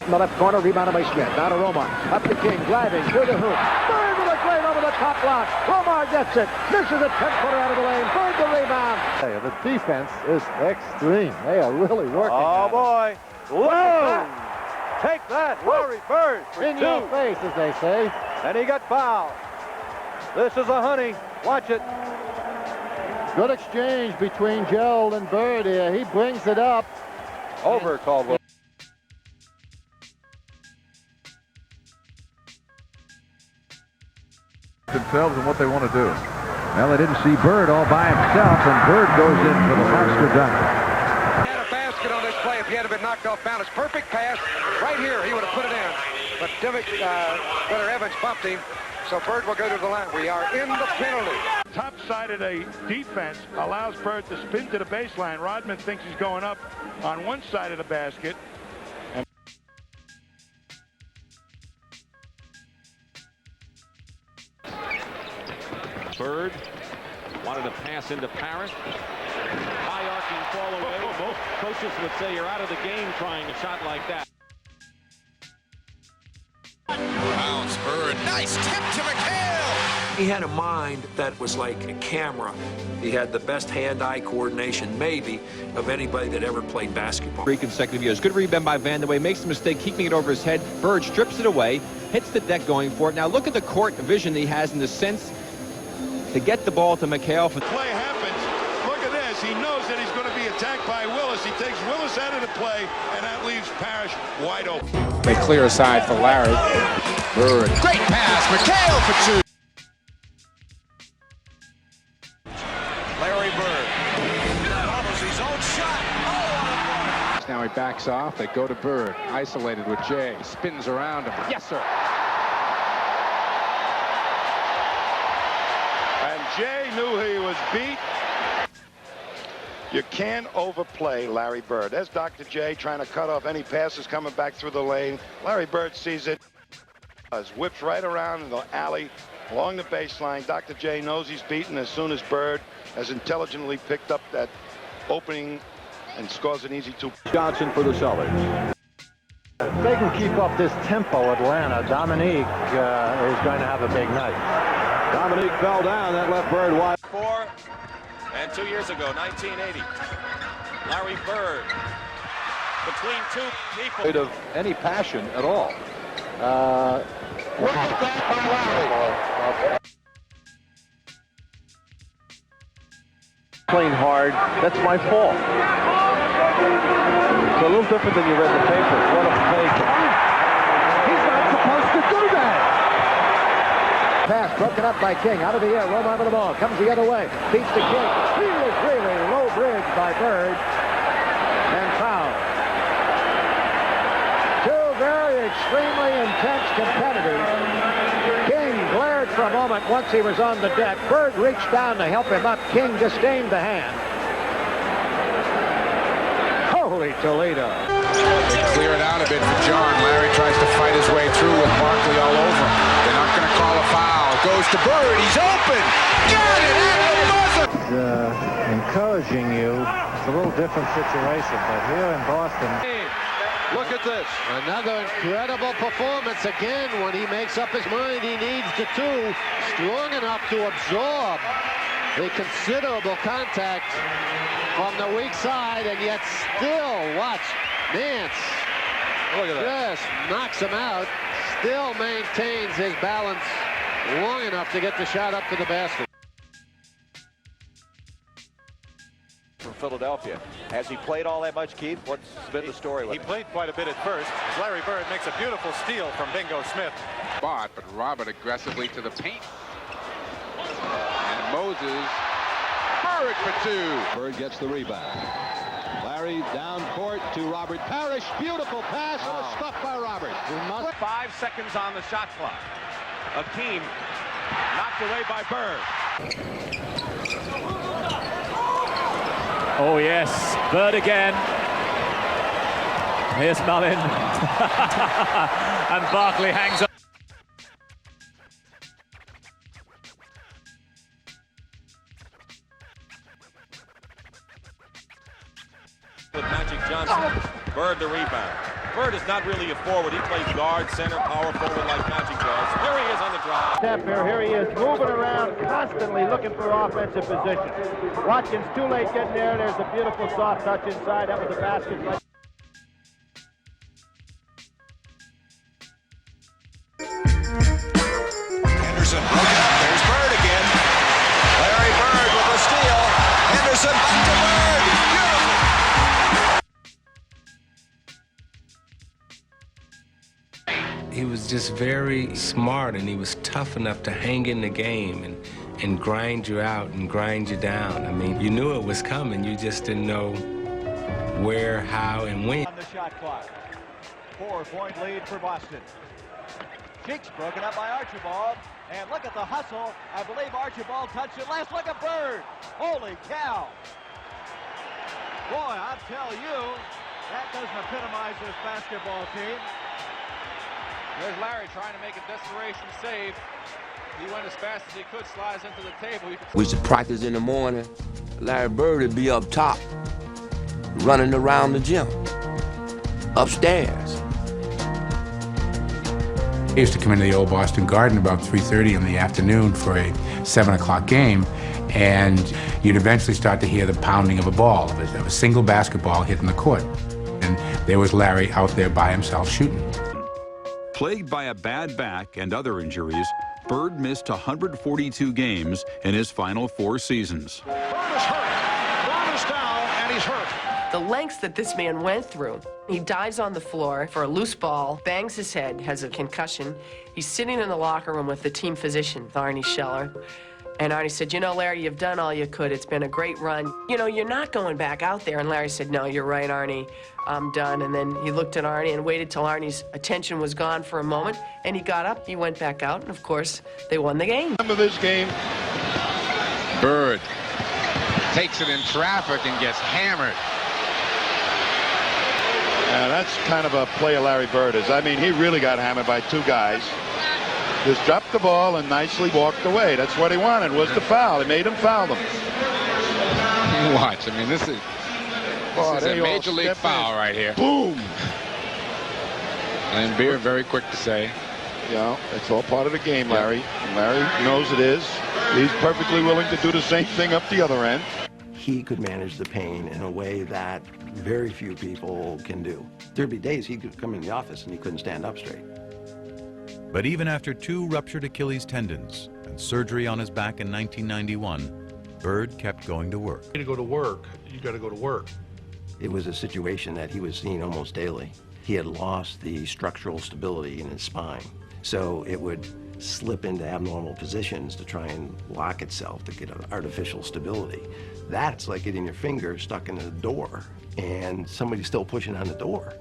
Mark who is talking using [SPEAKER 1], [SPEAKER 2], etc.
[SPEAKER 1] In the left corner, rebounded by Smith. Now to Romar. Up to King, driving through the hoop. Bird with a great over the top block. Romar gets it. Misses a 10-footer out of the lane. Bird the rebound.
[SPEAKER 2] Hey, the defense is extreme. They are really working.
[SPEAKER 3] Oh, boy. Whoa! Take that, Larry Bird.
[SPEAKER 2] In your face, as they say.
[SPEAKER 3] And he got fouled. This is a honey. Watch it.
[SPEAKER 2] Good exchange between Gerald and Bird here. He brings it up.
[SPEAKER 3] Over, Caldwell.
[SPEAKER 4] Themselves and what they want to do. Well, they didn't see Bird all by himself, and Bird goes in for the monster dunk.
[SPEAKER 5] He had a basket on this play if he hadn't been knocked off balance. Perfect pass. Right here, he would have put it in. But Brother Evans bumped him, so Bird will go to the line. We are in the penalty.
[SPEAKER 6] Top side of the defense allows Bird to spin to the baseline. Rodman thinks he's going up on one side of the basket.
[SPEAKER 7] Bird wanted to pass into Parrish. High arcing fall away. Most coaches would say you're out of the game trying a shot like that.
[SPEAKER 8] Bounce, Bird. Nice tip to McHale.
[SPEAKER 9] He had a mind that was like a camera. He had the best hand-eye coordination, maybe, of anybody that ever played basketball.
[SPEAKER 10] 3 consecutive years. Good rebound by Vandeweghe. Makes the mistake, keeping it over his head. Bird strips it away, hits the deck going for it. Now look at the court vision that he has in the sense to get the ball to McHale.
[SPEAKER 6] Play happens. Look at this. He knows that he's going to be attacked by Willis. He takes Willis out of the play, and that leaves Parrish wide open.
[SPEAKER 11] They clear aside for Larry. Bird.
[SPEAKER 8] Great pass. McHale for two. Larry Bird. Follows his own shot. Oh,
[SPEAKER 11] now he backs off. They go to Bird. Isolated with Jay. Spins around him. Yes, sir.
[SPEAKER 6] And Jay knew he was beat. You can't overplay Larry Bird. There's Dr. J trying to cut off any passes coming back through the lane. Larry Bird sees it. Whips right around in the alley along the baseline. Dr. J knows he's beaten as soon as Bird has intelligently picked up that opening and scores an easy 2.
[SPEAKER 3] Johnson for the Celtics.
[SPEAKER 2] If they can keep up this tempo, Atlanta, Dominique is going to have a big night.
[SPEAKER 3] Dominique fell down. That left Bird wide.
[SPEAKER 8] 4 and 2 years ago, 1980. Larry Bird between two people.
[SPEAKER 3] Of any passion at all.
[SPEAKER 2] Playing hard, that's my fault. It's a little different than you read the paper. What a fake. He's not supposed to do that.
[SPEAKER 1] Pass broken up by King. Out of the air, Romar with the ball. Comes the other way. Beats to King. He is really low bridge by Bird. And foul. Two very extremely intense competitors. King glared for a moment once he was on the deck. Bird reached down to help him up. King disdained the hand. Holy Toledo.
[SPEAKER 11] They clear it out a bit for John. Larry tries to fight his way through with Barkley all over him. They're not going to call a foul. Goes to Bird. He's open. Got it at the buzzer.
[SPEAKER 2] Encouraging you. It's a little different situation, but here in Boston.
[SPEAKER 3] Look at this.
[SPEAKER 2] Another incredible performance again when he makes up his mind he needs the 2. Strong enough to absorb the considerable contact from the weak side, and yet still, watch, Nance
[SPEAKER 3] Look at that.
[SPEAKER 2] just knocks him out, still maintains his balance long enough to get the shot up to the basket.
[SPEAKER 3] From Philadelphia. Has he played all that much, Keith? What's been the story with him?
[SPEAKER 8] He played quite a bit at first. Larry Bird makes a beautiful steal from Bingo Smith.
[SPEAKER 11] Spot, but Robert aggressively to the paint. And Moses. Bird for 2.
[SPEAKER 4] Bird gets the rebound. Larry down court to Robert Parrish. Beautiful pass. And a stop by Robert.
[SPEAKER 8] 5 seconds on the shot clock. Akeem knocked away by Bird.
[SPEAKER 12] Oh yes, Bird again. Here's Mullin. And Barkley hangs up.
[SPEAKER 8] With Magic Johnson. Bird the rebound. Bird is not really a forward. He plays guard, center, power forward like Magic does. Here he is on the drive.
[SPEAKER 1] Step here he is moving around, constantly looking for offensive position. Watkins too late getting there. There's a beautiful soft touch inside. That was a basket.
[SPEAKER 11] Henderson broken up. There's Bird again. Larry Bird with a steal. Henderson back to Bird. Beautiful.
[SPEAKER 13] He was just very smart, and he was tough enough to hang in the game and grind you out and grind you down. I mean, you knew it was coming. You just didn't know where, how, and when.
[SPEAKER 14] On the shot clock. 4-point lead for Boston. Cheeks broken up by Archibald. And look at the hustle. I believe Archibald touched it last. Look at Bird. Holy cow. Boy, I'll tell you, that doesn't epitomize this basketball team.
[SPEAKER 7] There's Larry trying to make a desperation save. He went as fast as he could, slides into the table.
[SPEAKER 15] We used to practice in the morning. Larry Bird would be up top, running around the gym, upstairs.
[SPEAKER 11] He used to come into the old Boston Garden about 3:30 in the afternoon for a 7 o'clock game, and you'd eventually start to hear the pounding of a ball, of a single basketball hitting the court. And there was Larry out there by himself shooting.
[SPEAKER 16] Plagued by a bad back and other injuries, Bird missed 142 games in his final 4 seasons.
[SPEAKER 17] Bird is hurt. Bird is down, and he's hurt.
[SPEAKER 18] The lengths that this man went through. He dives on the floor for a loose ball, bangs his head, has a concussion. He's sitting in the locker room with the team physician, Arnie Scheller. And Arnie said, you know, Larry, you've done all you could. It's been a great run. You know, you're not going back out there. And Larry said, no, you're right, Arnie. I'm done. And then he looked at Arnie and waited till Arnie's attention was gone for a moment. And he got up, he went back out, and of course, they won the game.
[SPEAKER 6] Remember this game?
[SPEAKER 11] Bird takes it in traffic and gets hammered.
[SPEAKER 6] Yeah, that's kind of a play of Larry Bird is. I mean, he really got hammered by 2 guys. Just dropped the ball and nicely walked away. That's what he wanted, was the foul. He made him foul them.
[SPEAKER 11] Watch, I mean, this is a major league foul right here.
[SPEAKER 6] Boom!
[SPEAKER 11] And Beer very quick to say.
[SPEAKER 6] Yeah, it's all part of the game, Larry. And Larry knows it is. He's perfectly willing to do the same thing up the other end.
[SPEAKER 19] He could manage the pain in a way that very few people can do. There'd be days he could come in the office and he couldn't stand up straight.
[SPEAKER 20] But even after 2 ruptured Achilles tendons and surgery on his back in 1991, Bird kept going to work.
[SPEAKER 21] To go to work, you got to go to work.
[SPEAKER 19] It was a situation that he was seeing almost daily. He had lost the structural stability in his spine, so it would slip into abnormal positions to try and lock itself to get an artificial stability. That's like getting your finger stuck in a door and somebody's still pushing on the door.